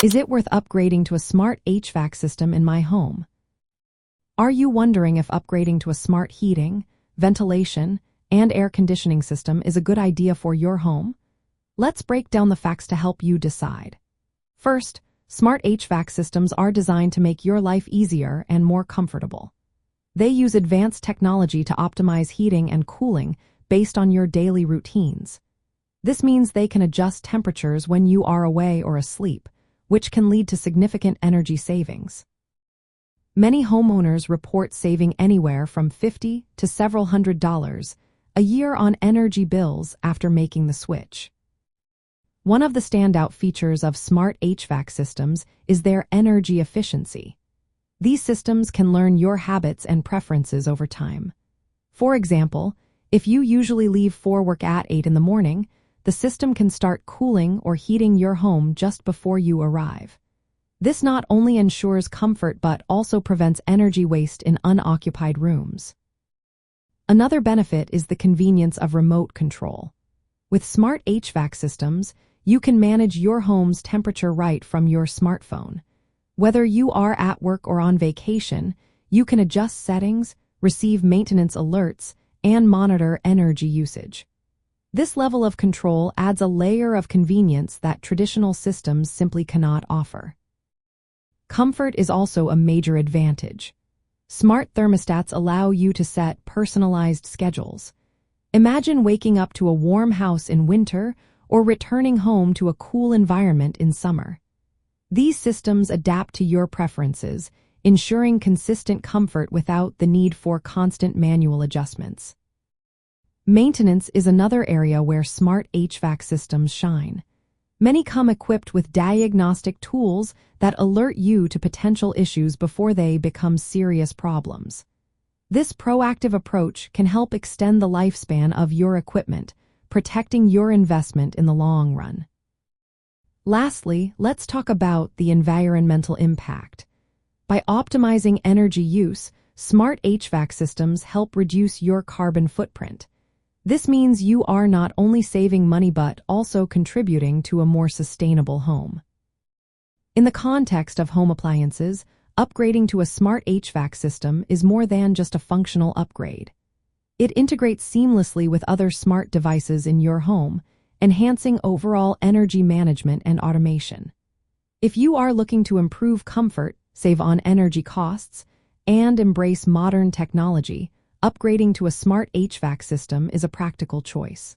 Is it worth upgrading to a smart HVAC system in my home? Are you wondering if upgrading to a smart heating, ventilation, and air conditioning system is a good idea for your home? Let's break down the facts to help you decide. First, smart HVAC systems are designed to make your life easier and more comfortable. They use advanced technology to optimize heating and cooling based on your daily routines. This means they can adjust temperatures when you are away or asleep, which can lead to significant energy savings. Many homeowners report saving anywhere from $50 to several $100s a year on energy bills after making the switch. One of the standout features of smart HVAC systems is their energy efficiency. These systems can learn your habits and preferences over time. For example, if you usually leave for work at 8 in the morning, the system can start cooling or heating your home just before you arrive. This not only ensures comfort but also prevents energy waste in unoccupied rooms. Another benefit is the convenience of remote control. With smart HVAC systems, you can manage your home's temperature right from your smartphone. Whether you are at work or on vacation, you can adjust settings, receive maintenance alerts, and monitor energy usage. This level of control adds a layer of convenience that traditional systems simply cannot offer. Comfort is also a major advantage. Smart thermostats allow you to set personalized schedules. Imagine waking up to a warm house in winter or returning home to a cool environment in summer. These systems adapt to your preferences, ensuring consistent comfort without the need for constant manual adjustments. Maintenance is another area where smart HVAC systems shine. Many come equipped with diagnostic tools that alert you to potential issues before they become serious problems. This proactive approach can help extend the lifespan of your equipment, protecting your investment in the long run. Lastly, let's talk about the environmental impact. By optimizing energy use, smart HVAC systems help reduce your carbon footprint. This means you are not only saving money but also contributing to a more sustainable home. In the context of home appliances, upgrading to a smart HVAC system is more than just a functional upgrade. It integrates seamlessly with other smart devices in your home, enhancing overall energy management and automation. If you are looking to improve comfort, save on energy costs, and embrace modern technology, upgrading to a smart HVAC system is a practical choice.